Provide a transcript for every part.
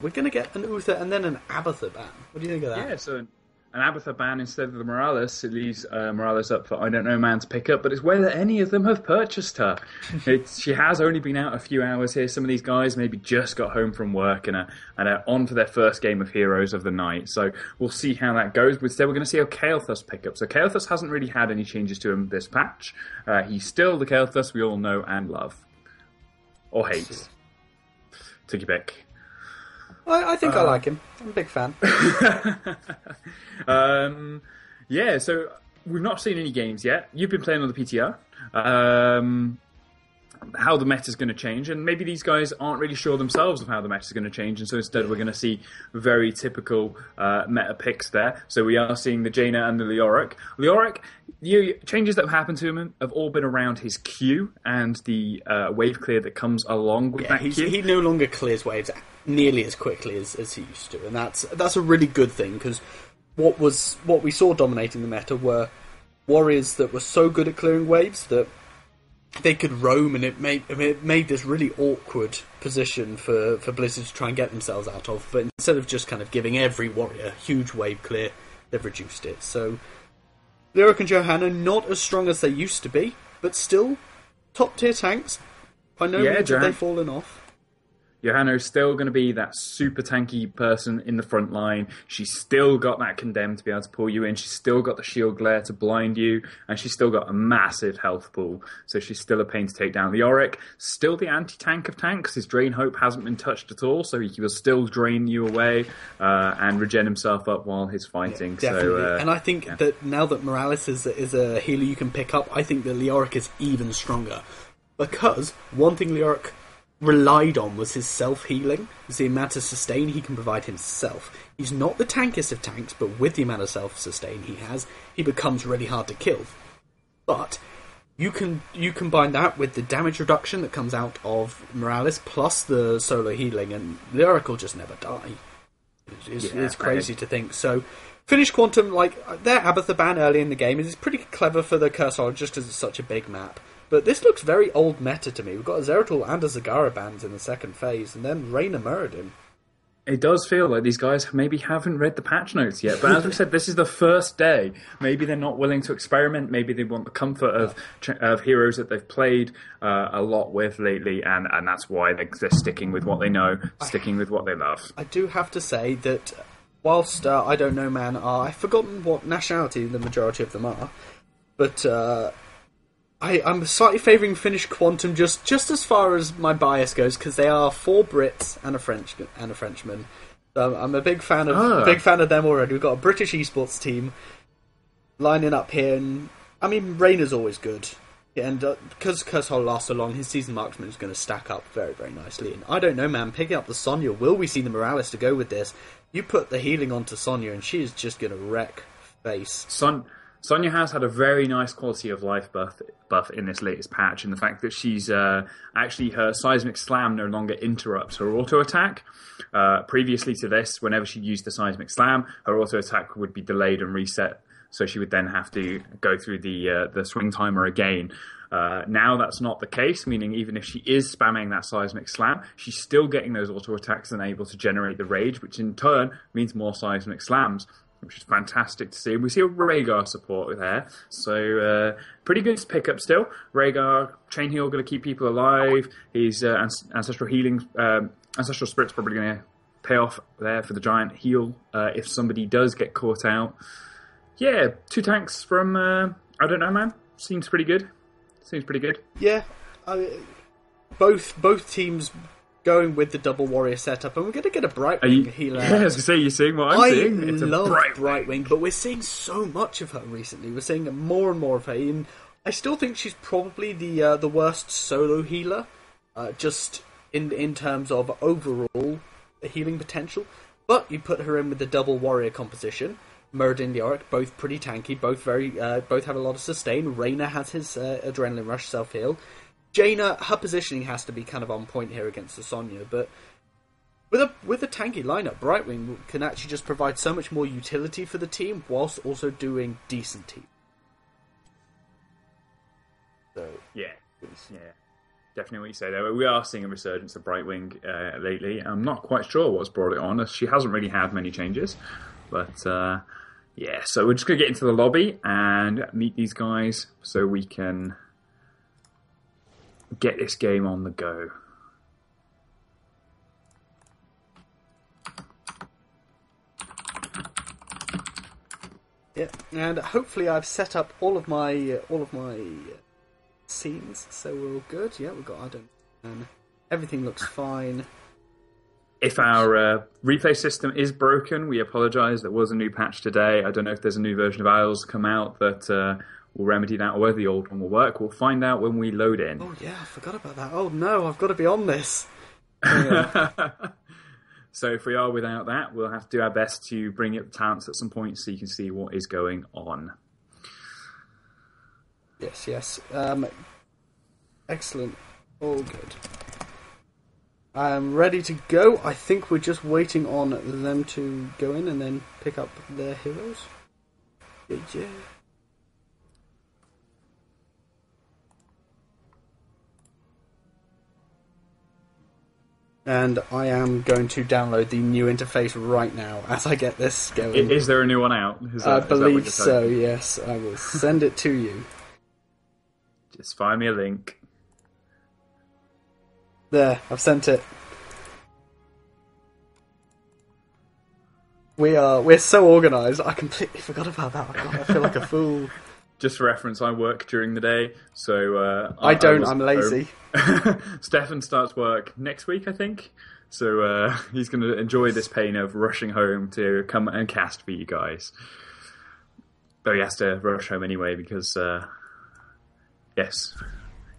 we're going to get an Uther and then an Abathur ban. What do you think of that? Yeah, so an Abathur ban instead of the Morales. It leaves Morales up for I don't know man to pick up, but it's whether any of them have purchased her. She has only been out a few hours here. Some of these guys maybe just got home from work and are on for their first game of Heroes of the Night. So we'll see how that goes. But instead we're going to see a Kael'thas pick up. So Kael'thas hasn't really had any changes to him this patch. He's still the Kael'thas we all know and love. Or hate. Take your pick. I think I like him. I'm a big fan. Yeah, so we've not seen any games yet. You've been playing on the PTR. How the meta's going to change, and maybe these guys aren't really sure themselves of how the meta's going to change, and so instead we're going to see very typical meta picks there. So we are seeing the Jaina and the Leoric. Leoric, the changes that have happened to him have all been around his Q and the wave clear that comes along with that Q. He no longer clears waves nearly as quickly as he used to, and that's a really good thing, because what we saw dominating the meta were warriors that were so good at clearing waves that they could roam, and it made this really awkward position for Blizzard to try and get themselves out of. But instead of just kind of giving every warrior a huge wave clear, they've reduced it. So Lyric and Johanna not as strong as they used to be, but still top tier tanks. By no means have they fallen off. Johanna's still going to be that super tanky person in the front line. She's still got that condemn to be able to pull you in. She's still got the shield glare to blind you. And she's still got a massive health pool. So she's still a pain to take down. Leoric, still the anti-tank of tanks. His Drain Hope hasn't been touched at all. So he will still drain you away and regen himself up while he's fighting. Yeah, definitely. So, and I think that now that Morales is a healer you can pick up, I think that Leoric is even stronger. Because one thing Leoric relied on was his self-healing. It's the amount of sustain he can provide himself. He's not the tankiest of tanks, but with the amount of self-sustain he has, he becomes really hard to kill. But you combine that with the damage reduction that comes out of Morales, plus the solo healing, and Lyric will just never die. It's crazy to think. So, Finish Quantum, like, their Abathur ban early in the game is pretty clever for the Cursor just because it's such a big map. But this looks very old meta to me. We've got a Zeratul and a Zagara bans in the second phase, and then Reyna Muradin. It does feel like these guys maybe haven't read the patch notes yet. But as we said, this is the first day. Maybe they're not willing to experiment. Maybe they want the comfort of heroes that they've played a lot with lately, and that's why they're sticking with what they know, sticking with what they love. I do have to say that whilst I don't know man are, I've forgotten what nationality the majority of them are, but I'm slightly favouring Finnish Quantum just as far as my bias goes, because they are 4 Brits and a Frenchman. So I'm a big fan of them already. We've got a British eSports team lining up here, and I mean Reyna's always good, and because Kurzhol lasts so long, his season marksman is going to stack up very, very nicely. And I don't know, man, picking up the Sonya, will we see the Morales to go with this? You put the healing onto Sonya, and she is just going to wreck face. Sonya has had a very nice quality of life buff in this latest patch, and the fact that she's actually her Seismic Slam no longer interrupts her auto attack. Previously to this, whenever she used the Seismic Slam, her auto attack would be delayed and reset, so she would then have to go through the swing timer again. Now that's not the case, meaning even if she is spamming that Seismic Slam, she's still getting those auto attacks and able to generate the rage, which in turn means more Seismic Slams, which is fantastic to see. We see a Rhaegar support there, so pretty good pick up still. Rhaegar, Chain Heal, going to keep people alive. His Ancestral Healing, Ancestral Spirit's probably going to pay off there for the giant heal if somebody does get caught out. Yeah, 2 tanks from, I don't know, man. Seems pretty good. Yeah, both teams going with the double warrior setup, and we're going to get a Brightwing healer. Yeah, I was going to say, you're seeing what I'm seeing. I love Brightwing, but we're seeing so much of her recently. We're seeing more and more of her, and I still think she's probably the worst solo healer, just in terms of overall healing potential. But you put her in with the double warrior composition. Muradin, Leoric, both pretty tanky, both have a lot of sustain. Reyna has his Adrenaline Rush self-heal. Jaina, her positioning has to be kind of on point here against the Sonya, but with a tanky lineup, Brightwing can actually just provide so much more utility for the team, whilst also doing decent team. So yeah. Definitely what you say there. We are seeing a resurgence of Brightwing lately. I'm not quite sure what's brought it on, as she hasn't really had many changes. But yeah, so we're just going to get into the lobby and meet these guys so we can get this game on the go. Yeah, and hopefully I've set up all of my scenes, so we're all good. Yeah, we've got everything looks fine. If our replay system is broken, we apologise. There was a new patch today. I don't know if there's a new version of Isles come out that will remedy that, or whether the old one will work. We'll find out when we load in. Oh yeah, I forgot about that. Oh no, I've got to be on this. So if we are without that, we'll have to do our best to bring up the talents at some point so you can see what is going on. Yes. Excellent. All good. I'm ready to go. I think we're just waiting on them to go in and then pick up their heroes. Yeah. And I am going to download the new interface right now as I get this going. Is there a new one out? I believe so, yes. I will send it to you. Just find me a link. There, I've sent it. We're so organised. I completely forgot about that. I feel like a fool. Just for reference, I work during the day, so... I don't, I'm lazy. Stefan starts work next week, I think. So he's going to enjoy this pain of rushing home to come and cast for you guys. Though he has to rush home anyway because, yes,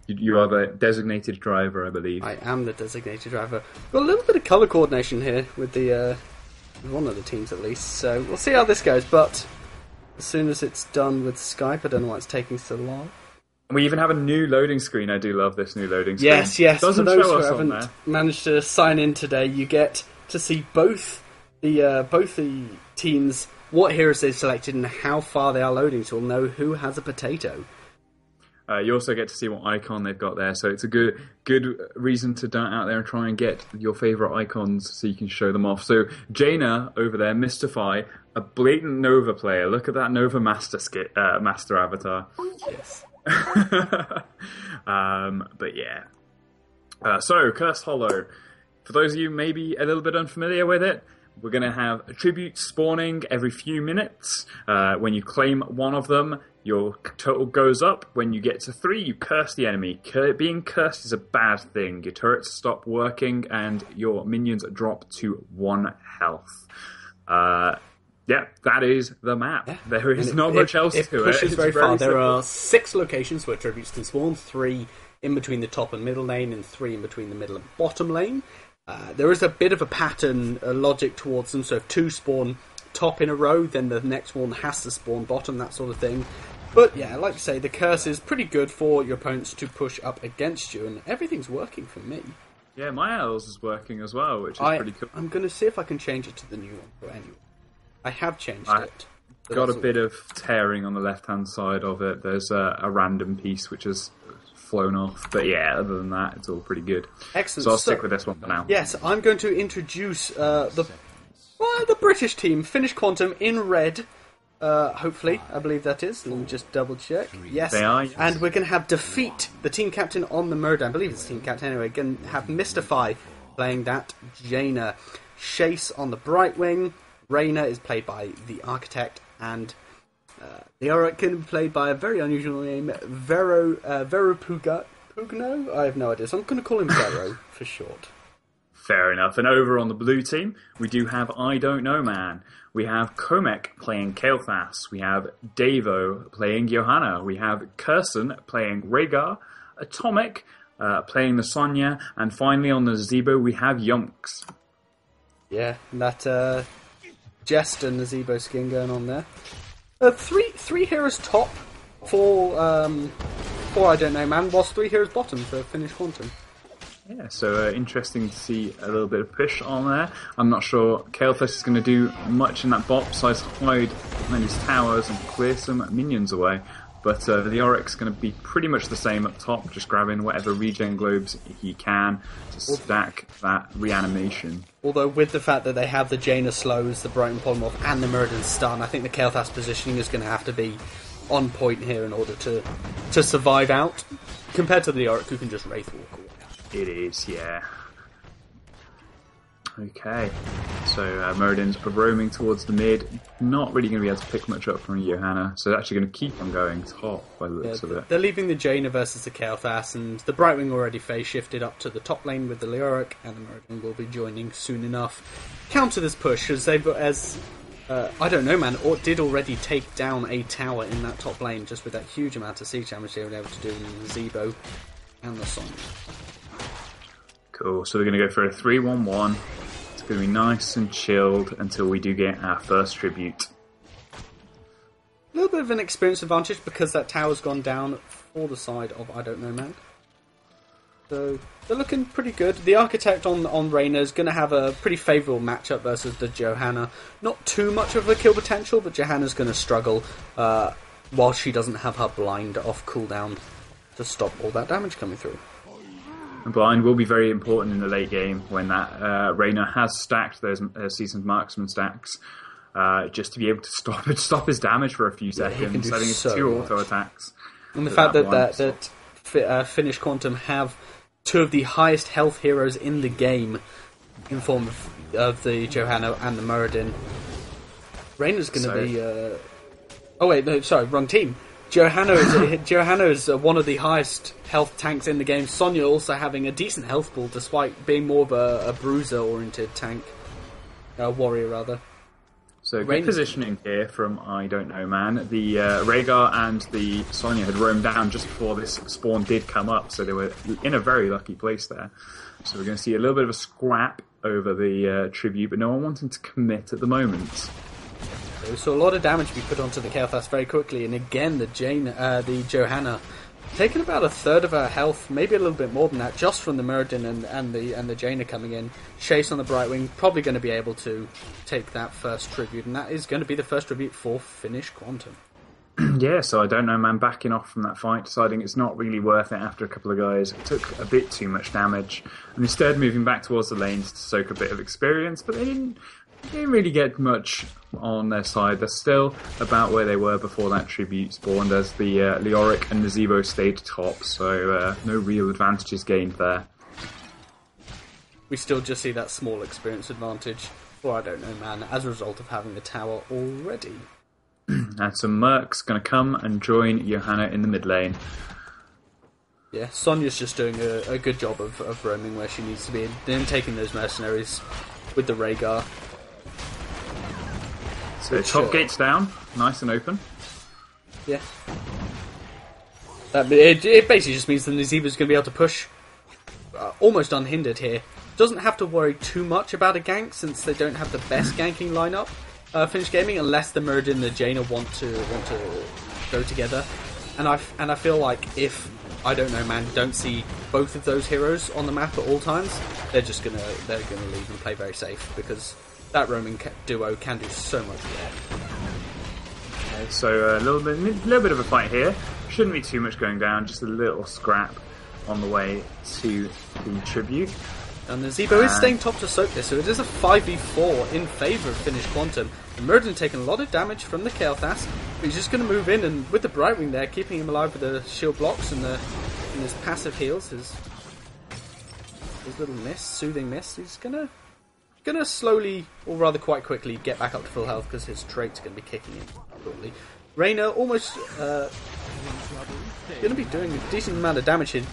you are the designated driver, I believe. I am the designated driver. Got a little bit of colour coordination here with the one of the teams at least. So we'll see how this goes, but... as soon as it's done with Skype, I don't know why it's taking so long. We even have a new loading screen. I do love this new loading screen. Yes. Doesn't For those show who us on haven't there. managed to sign in today, you get to see both the teams, what heroes they've selected, and how far they are loading, so we'll know who has a potato. You also get to see what icon they've got there, so it's a good reason to dart out there and try and get your favourite icons so you can show them off. So Jaina over there, Mystify, a blatant Nova player. Look at that Nova Master Master avatar. Yes. But yeah. So Cursed Hollow. For those of you maybe a little bit unfamiliar with it, we're going to have attributes spawning every few minutes. When you claim one of them, your total goes up. When you get to 3, you curse the enemy. Being cursed is a bad thing. Your turrets stop working and your minions drop to 1 health. Yeah, that is the map. Yeah. There is not much else to it. It pushes very far. There are 6 locations where attributes can spawn, 3 in between the top and middle lane, and 3 in between the middle and bottom lane. There is a bit of a pattern, a logic towards them, so if 2 spawn top in a row, then the next one has to spawn bottom, that sort of thing. But yeah, like I say, the curse is pretty good for your opponents to push up against you, and everything's working for me. Yeah, my Isles is working as well, which is pretty cool. I'm going to see if I can change it to the new one, but anyway. I have changed it. Got a bit of tearing on the left-hand side of it. There's a random piece which has flown off. But yeah, other than that, it's all pretty good. Excellent. So I'll stick with this one for now. Yes, I'm going to introduce the British team, Finnish Quantum, in red. Hopefully, I believe that is. Let me just double check. Yes, they are. Yes. And we're going to have Defeat, the team captain on the Murder. I believe it's team captain anyway. Going to have Mystify playing that Jaina. Chase on the Brightwing. Raina is played by the Architect, and the Auric can be played by a very unusual name, Vero Pugno? I have no idea, so I'm going to call him Vero for short. Fair enough. And over on the blue team, we do have I Don't Know Man. We have Komek playing Kael'thas. We have Davo playing Johanna. We have Curson playing Rhaegar. Atomic playing the Sonya. And finally on the Zebo, we have Yunks. Yeah, that Jest and the Zebo skin going on there. Three heroes top for I Don't Know Man, whilst 3 heroes bottom for Finnish Quantum. Yeah, so interesting to see a little bit of push on there. I'm not sure Kael'thas is going to do much in that bot besides hide many towers and clear some minions away. But Leoric's going to be pretty much the same up top, just grabbing whatever regen globes he can to stack that reanimation. Although with the fact that they have the Jaina slows, the Brighton Polymorph, and the Muradin stun, I think the Kael'thas positioning is going to have to be on point here in order to survive out, compared to the Leoric, who can just Wraith Walk away. It is, yeah. Okay, so Muradin's roaming towards the mid, not really going to be able to pick much up from Johanna, so they're actually going to keep on going top by the looks of it. They're leaving the Jaina versus the Kael'thas, and the Brightwing already phase shifted up to the top lane with the Leoric, and the Muradin will be joining soon enough. Counter this push, as they've I don't know, man, did already take down a tower in that top lane just with that huge amount of siege damage they were able to do in the Zebo and the Sonya. Cool, so we're going to go for a 3-1-1. It's going to be nice and chilled until we do get our first tribute. A little bit of an experience advantage because that tower's gone down for the side of I don't know, man. So they're looking pretty good. The Architect on Reyna is going to have a pretty favourable matchup versus the Johanna. Not too much of a kill potential, but Johanna's going to struggle while she doesn't have her blind off cooldown to stop all that damage coming through. And blind will be very important in the late game when that Reyna has stacked those seasoned marksman stacks, just to be able to stop his damage for a few seconds, setting his two auto attacks. And the fact that Finnish Quantum have two of the highest health heroes in the game in form of the Johanna and the Muradin. Reyna's going to be... Oh wait, no, sorry, wrong team. Johanna is one of the highest health tanks in the game. Sonya also having a decent health pool despite being more of a bruiser-oriented tank. Warrior, rather. So good positioning here from I don't know, man. The Rhaegar and the Sonya had roamed down just before this spawn did come up, so they were in a very lucky place there. So we're going to see a little bit of a scrap over the tribute, but no one wanting to commit at the moment. We saw a lot of damage be put onto the Kael'thas very quickly, and again the Johanna taking about a third of her health, maybe a little bit more than that, just from the Muradin and the Jaina coming in. Chase on the Brightwing, probably going to be able to take that first tribute, and that is going to be the first tribute for Finnish Quantum. Yeah, so I don't know, man, backing off from that fight, deciding it's not really worth it after a couple of guys took a bit too much damage, and instead moving back towards the lanes to soak a bit of experience, but they didn't really get much on their side. They're still about where they were before that tribute spawned, as the Leoric and the Zebo stayed top, so no real advantages gained there. We still just see that small experience advantage, or I don't know, man, as a result of having the tower already. And so Merc's going to come and join Johanna in the mid lane. Yeah, Sonya's just doing a good job of roaming where she needs to be, and then taking those mercenaries with the Rhaegar. So top gate's down, nice and open. Yeah. It basically just means that Nazeeva's going to be able to push almost unhindered here. Doesn't have to worry too much about a gank since they don't have the best ganking lineup. Finnish Gaming, unless the Muradin and the Jaina want to go together. And I feel like if I don't know, man, don't see both of those heroes on the map at all times, they're gonna leave and play very safe because that roaming duo can do so much more. Okay, so a little bit of a fight here. Shouldn't be too much going down, just a little scrap on the way to the tribute. And the Zebo is staying top to soak this, so it is a 5v4 in favour of Finnish Quantum. The Muradin taking a lot of damage from the Kael'thas, but he's just going to move in, and with the Brightwing there, keeping him alive with the shield blocks and his passive heals, his little mist, soothing mist, he's going to slowly, or rather quite quickly, get back up to full health because his trait's going to be kicking in shortly. Reyna almost going to be doing a decent amount of damage here.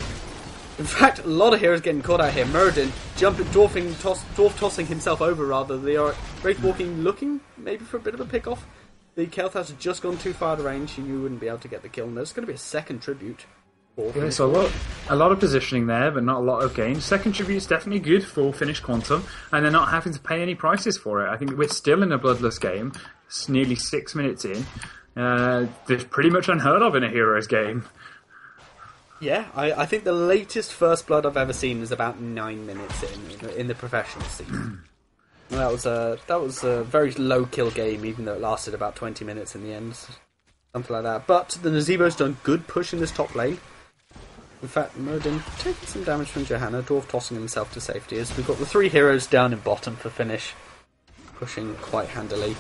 In fact, a lot of heroes getting caught out here. Muradin dwarf tossing himself over rather. They are Wraith Walking, looking maybe for a bit of a pick off. The Kael'thas had just gone too far to range. You wouldn't be able to get the kill. And there's going to be a second tribute. Yeah, so a lot of positioning there, but not a lot of gain. Second tribute's definitely good for Finnish Quantum, and they're not having to pay any prices for it. I think we're still in a bloodless game. It's nearly 6 minutes in. There's pretty much unheard of in a heroes game. Yeah, I think the latest First Blood I've ever seen was about 9 minutes in the professional scene. That was a very low kill game, even though it lasted about 20 minutes in the end. Something like that. But the Nazebo's done good push in this top lane. In fact, Muradin taking some damage from Johanna, Dwarf tossing himself to safety as we've got the 3 heroes down in bottom for finish. Pushing quite handily.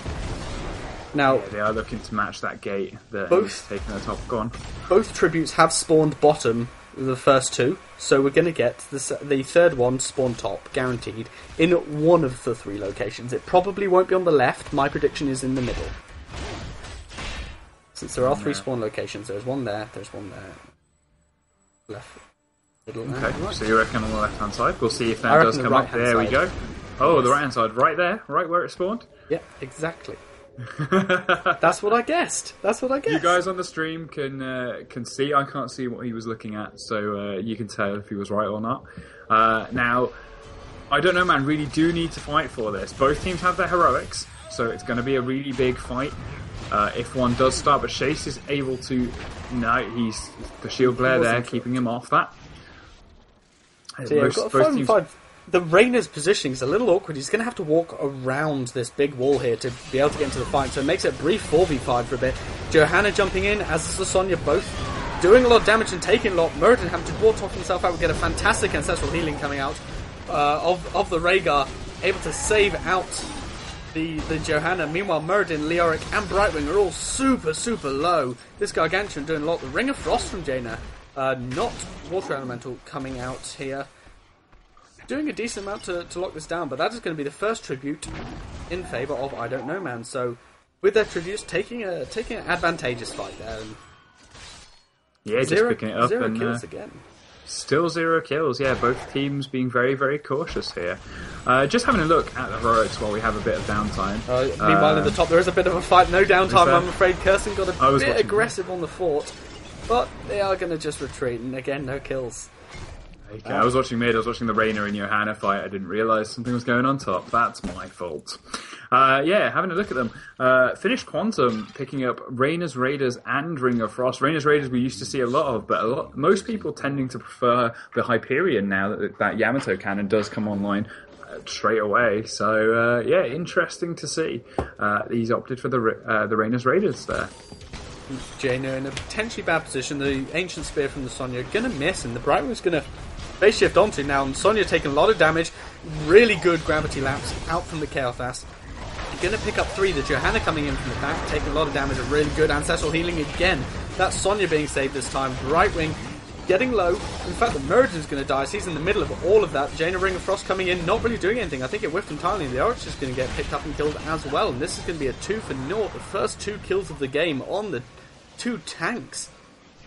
Now, yeah, they are looking to match that gate that both he's taking the top. Go on. Both tributes have spawned bottom, the first 2, so we're going to get the third one spawn top, guaranteed, in one of the 3 locations. It probably won't be on the left, my prediction is in the middle. Since there are 3 spawn locations, there's one there, left, middle, and Okay, right. so you reckon on the left-hand side? We'll see if that does come up. There we go. Oh, yes. The right-hand side, right there, right where it spawned. Yeah, exactly. That's what I guessed. You guys on the stream can see. I can't see what he was looking at, so you can tell if he was right or not. Now, I don't know, man. Really do need to fight for this. Both teams have their heroics, so it's going to be a really big fight. If one does start, but Chase is able to. No, he's the shield glare there, keeping him off that. So yeah, we've got a 5-5. The Reyna's positioning is a little awkward. He's going to have to walk around this big wall here to be able to get into the fight. So it makes it a brief 4v5 for a bit. Johanna jumping in, as is the Sonya, both doing a lot of damage and taking a lot. Muradin having to dwarf off himself out. We get a fantastic ancestral healing coming out of the Rhaegar, able to save out the Johanna. Meanwhile, Muradin, Leoric and Brightwing are all super low. This Gargantuan doing a lot. The Ring of Frost from Jaina. Not Water Elemental coming out here. Doing a decent amount to lock this down, but that is going to be the first tribute in favour of I Don't Know Man. So, with their tributes, taking an advantageous fight there. And yeah, just picking it up. 0 kills again. Still 0 kills, yeah, both teams being very, very cautious here. Just having a look at the heroics while we have a bit of downtime. Meanwhile, in the top, there is a bit of a fight. No downtime, I'm afraid. Kirsten got a bit aggressive on the fort, but they are going to just retreat, and again, no kills. Okay, I was watching mid, I was watching the Reyna and Johanna fight, I didn't realise something was going on top. That's my fault. Yeah, having a look at them. Finnish Quantum picking up Reyna's Raiders and Ring of Frost. Reyna's Raiders we used to see a lot of, but most people tending to prefer the Hyperion now that Yamato cannon does come online straight away. So, yeah, interesting to see. He's opted for the Reyna's Raiders there. Jaina in a potentially bad position. The Ancient Spear from the Sonya going to miss, and the Brightwing's going to base shift onto now. And Sonya taking a lot of damage. Really good gravity lapse out from the Chaos. Going to pick up 3. The Johanna coming in from the back, taking a lot of damage. A really good ancestral healing again. That's Sonya being saved this time. Brightwing getting low. In fact, the Muradin's going to die. So he's in the middle of all of that. Jaina Ring of Frost coming in, not really doing anything. I think it whiffed entirely. The Archer's going to get picked up and killed as well. And this is going to be a 2-0. The first 2 kills of the game on the 2 tanks.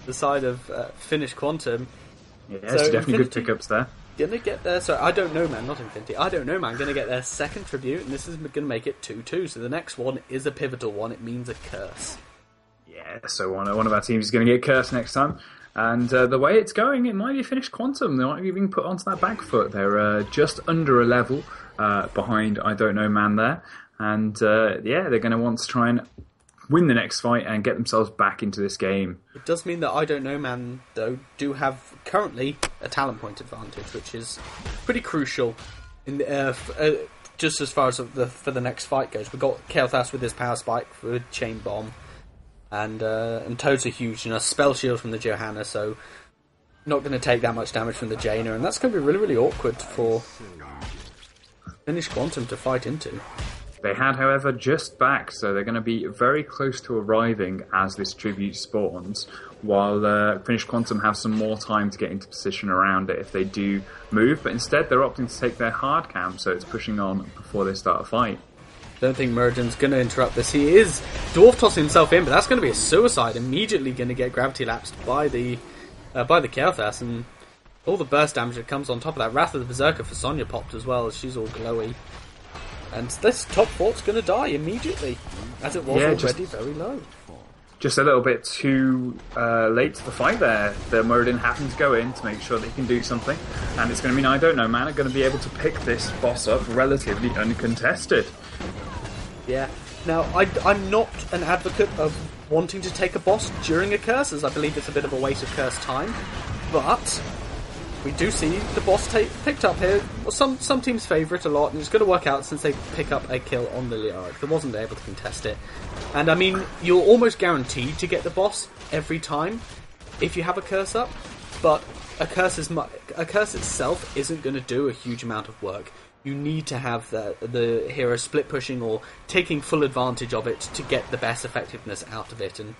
The side of Finnish Quantum. Yeah, so definitely good pickups there. Gonna get their, so I Don't Know Man, not Infinity, I Don't Know Man, gonna get their second tribute, and this is gonna make it 2-2, so the next one is a pivotal one, it means a curse. Yeah, so one of our teams is gonna get cursed next time, and the way it's going, it might be Finnish Quantum, they might be being put onto that back foot, they're just under a level behind I Don't Know Man there, and yeah, they're gonna want to try and win the next fight and get themselves back into this game. It does mean that I Don't Know Man, though, do have currently a talent point advantage, which is pretty crucial in the, just as far as for the next fight goes. We've got Kael'thas with his power spike for chain bomb, and Toads are huge, and a spell shield from the Johanna, so not going to take that much damage from the Jaina, and that's going to be really, really awkward for Finnish Quantum to fight into. They had, however, just back, so they're going to be very close to arriving as this tribute spawns, while Finnish Quantum have some more time to get into position around it if they do move, but instead they're opting to take their hard cam, so it's pushing on before they start a fight. Don't think Muradin's going to interrupt this. He is dwarf tossing himself in, but that's going to be a suicide. Immediately going to get gravity lapsed by the Kael'thas, and all the burst damage that comes on top of that. Wrath of the Berserker for Sonya popped as well, as she's all glowy. And this top fort's going to die immediately, as it was already very low. Just a little bit too late to the fight there. The Muradin having to go in to make sure that he can do something. And it's going to mean I Don't Know Man are going to be able to pick this boss up relatively uncontested. Yeah. Now, I'm not an advocate of wanting to take a boss during a curse, as I believe it's a bit of a waste of curse time. But we do see the boss picked up here. Well, some teams favour it a lot, and it's going to work out since they pick up a kill on the Leoric. They wasn't able to contest it. And I mean, you're almost guaranteed to get the boss every time if you have a curse up, but a curse itself isn't going to do a huge amount of work. You need to have the hero split pushing or taking full advantage of it to get the best effectiveness out of it, and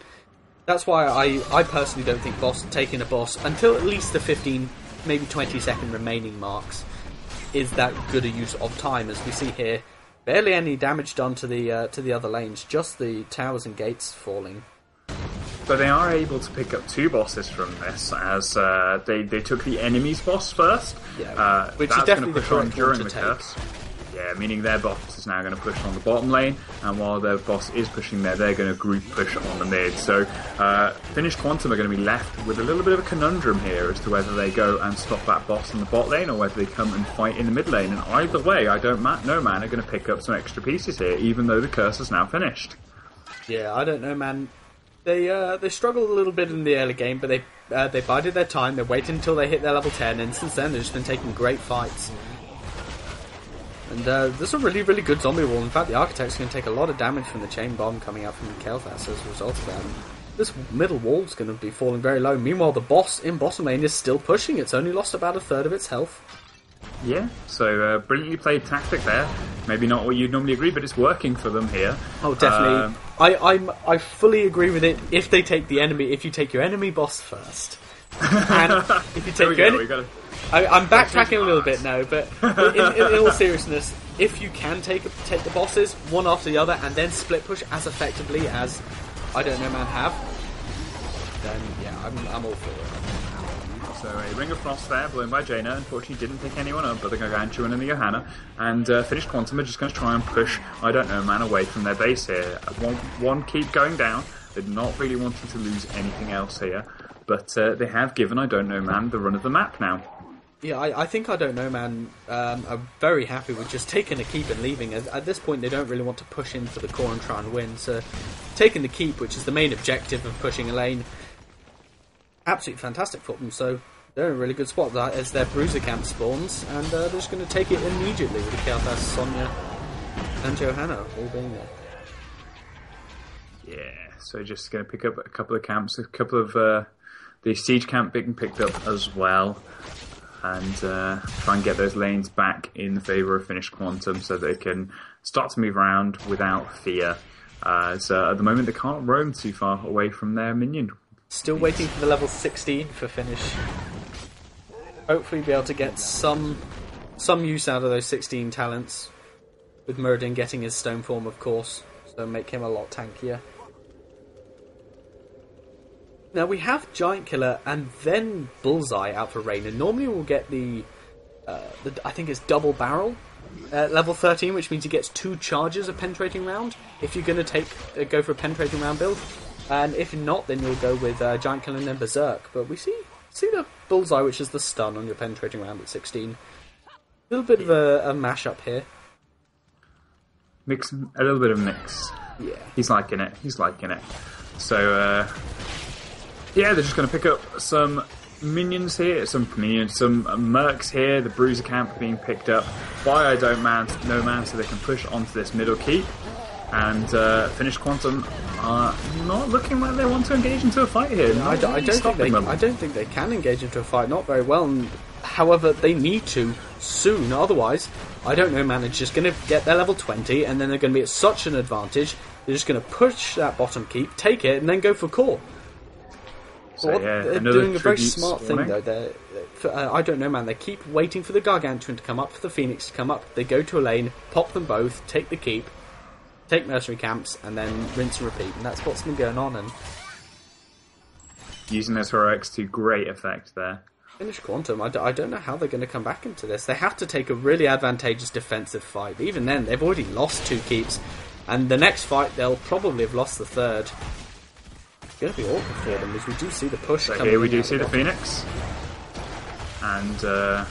that's why I personally don't think taking a boss until at least the 15, maybe 20 second remaining marks is that good a use of time. As we see here, barely any damage done to the other lanes, just the towers and gates falling. But they are able to pick up 2 bosses from this, as they took the enemy's boss first. Yeah, which is definitely the correct one to take. Curse. Yeah, meaning their boss is now going to push on the bottom lane, and while their boss is pushing there, they're going to group push on the mid. So Finnish Quantum are going to be left with a little bit of a conundrum here as to whether they go and stop that boss in the bot lane or whether they come and fight in the mid lane. And either way, I don't know, man, are going to pick up some extra pieces here, even though the curse is now finished. Yeah, I don't know, man. They struggled a little bit in the early game, but they bided their time. They waited until they hit their level 10, and since then they've just been taking great fights. And there's a really, really good zombie wall. In fact, the Architect's going to take a lot of damage from the chain bomb coming out from Kael'thas as a result of that. And this middle wall's going to be falling very low. Meanwhile, the boss in bottom lane is still pushing. It's only lost about a third of its health. Yeah, so brilliantly played tactic there. Maybe not what you'd normally agree, but it's working for them here. Oh, definitely. I fully agree with it. If they take the enemy, if you take your enemy boss first, and if you take I'm backtracking a little bit now, but in all seriousness, if you can take the bosses one after the other and then split push as effectively as I don't know man have, then yeah, I'm all for it. So a Ring of Frost there, blown by Jaina. Unfortunately didn't pick anyone up but the Gargantuan and the Johanna. And Finnish Quantum are just going to try and push, I don't know, man, away from their base here. One keep going down. They're not really wanting to lose anything else here. But they have given I don't know, man, the run of the map now. Yeah, I think I don't know, man. I'm very happy with just taking a keep and leaving. At this point, they don't really want to push in for the core and try and win. So taking the keep, which is the main objective of pushing a lane, absolutely fantastic for them. So they're in a really good spot as their bruiser camp spawns, and they're just going to take it immediately with the Kael'thas, Sonya, and Johanna all being there. Yeah, so just going to pick up a couple of camps, a couple of the siege camp being picked up as well, and try and get those lanes back in favour of Finnish Quantum so they can start to move around without fear. So at the moment they can't roam too far away from their minion. Still waiting for the level 16 for Finnish. Hopefully be able to get some use out of those 16 talents, with Muradin getting his stone form, of course, so make him a lot tankier. Now we have Giant Killer and then Bullseye out for Rain, and normally we'll get the I think it's double barrel level 13, which means he gets 2 charges of penetrating round if you're going to go for a penetrating round build, and if not, then you'll go with Giant Killer and then Berserk. But we see the Bullseye, which is the stun on your penetrating round at 16. A little bit of a mash-up here. A little bit of mix. Yeah. He's liking it. So, yeah, they're just going to pick up some minions here, some mercs here. The bruiser camp being picked up by I don't know man, so they can push onto this middle keep. And Finnish Quantum are not looking like they want to engage into a fight here. I don't think they can engage into a fight, not very well. And, however, they need to soon. Otherwise, I don't know, man, it's just going to get their level 20, and then they're going to be at such an advantage. They're just going to push that bottom keep, take it, and then go for core. So, yeah, they're doing a very smart thing, though. I don't know, man. They keep waiting for the Gargantuan to come up, for the Phoenix to come up. They go to a lane, pop them both, take the keep, take mercenary camps, and then rinse and repeat. And that's what's been going on. And using those heroics to great effect there. Finnish Quantum, I don't know how they're going to come back into this. They have to take a really advantageous defensive fight. But even then, they've already lost 2 keeps. And the next fight, they'll probably have lost the 3rd. It's going to be awkward for them, as we do see the push coming. Here we do see the Phoenix. And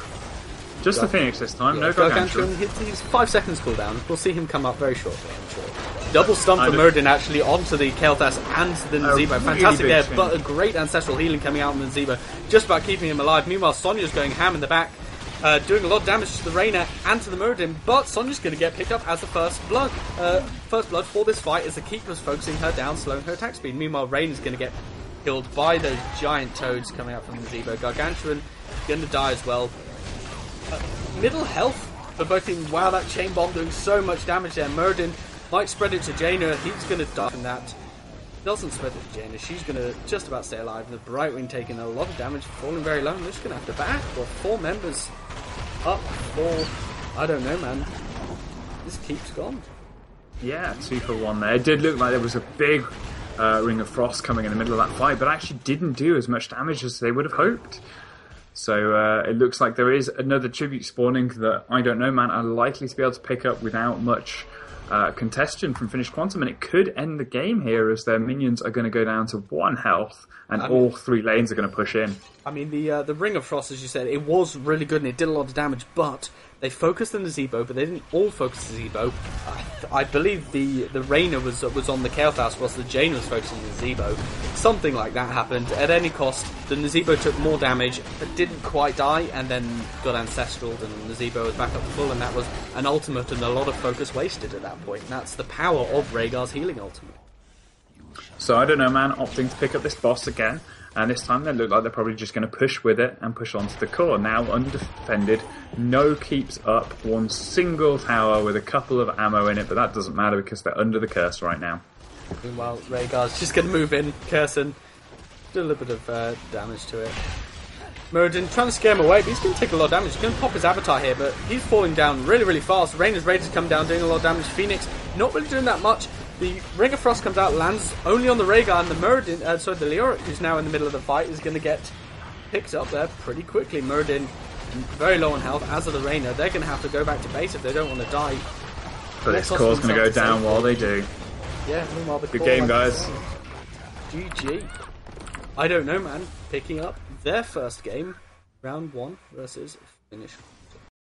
Just the Phoenix this time, no Gargantuan. He's 5 seconds cooldown. We'll see him come up very shortly, I'm sure. Double stomp for Murden actually onto the Kael'thas and the Nazebo. Fantastic there, but a great ancestral healing coming out on the Nazebo, just about keeping him alive. Meanwhile, Sonya's going ham in the back, doing a lot of damage to the Reyna and to the Murden, but Sonya's going to get picked up as the first blood. First blood for this fight as the Keeper's focusing her down, slowing her attack speed. Meanwhile, Reyna's going to get killed by those giant toads coming out from the Nazebo. Gargantuan going to die as well. Middle health for both teams. Wow, that chain bomb doing so much damage there. Murden might spread it to Jaina. He's going to die from that. Doesn't spread it to Jaina. She's going to just about stay alive. The Brightwing taking a lot of damage, falling very low. And they're just going to have to back. Well, 4 members up for... I don't know, man. This keeps gone. Yeah, 2 for 1 there. It did look like there was a big Ring of Frost coming in the middle of that fight, but actually didn't do as much damage as they would have hoped. So it looks like there is another tribute spawning that, I don't know, man, are likely to be able to pick up without much contestation from Finnish Quantum, and it could end the game here as their minions are going to go down to 1 health, and all 3 lanes are going to push in. I mean, the Ring of Frost, as you said, it was really good and it did a lot of damage, but they focused on the Zebo, but they didn't all focus on the Zebo. I believe the Reyna was on the Kael'thas, whilst the Jaina was focusing on the Zebo. Something like that happened. At any cost, the Nazebo took more damage, but didn't quite die, and then got ancestraled, and the Nazebo was back up to full, and that was an ultimate and a lot of focus wasted at that point. And that's the power of Rhaegar's healing ultimate. So I don't know, man, opting to pick up this boss again, and this time they look like they're probably just going to push with it and push onto the core. Now undefended, no keeps up, 1 single tower with a couple of ammo in it, but that doesn't matter because they're under the curse right now. Meanwhile, Rhaegar's just going to move in, Curson, do a little bit of damage to it. Murden trying to scare him away, but he's going to take a lot of damage. He's going to pop his avatar here, but he's falling down really, really fast. Reyna's ready to come down, doing a lot of damage. Phoenix not really doing that much. The Ring of Frost comes out, lands only on the Rhaegar, and the Murden, the Leoric, who's now in the middle of the fight, is going to get picked up there pretty quickly. Murden very low on health, as are the Reyna. They're going to have to go back to base if they don't want to die. But this core's going to go down while they do. Yeah, meanwhile the good game, guys. GG. I don't know, man. Picking up their first game, round 1 versus Finnish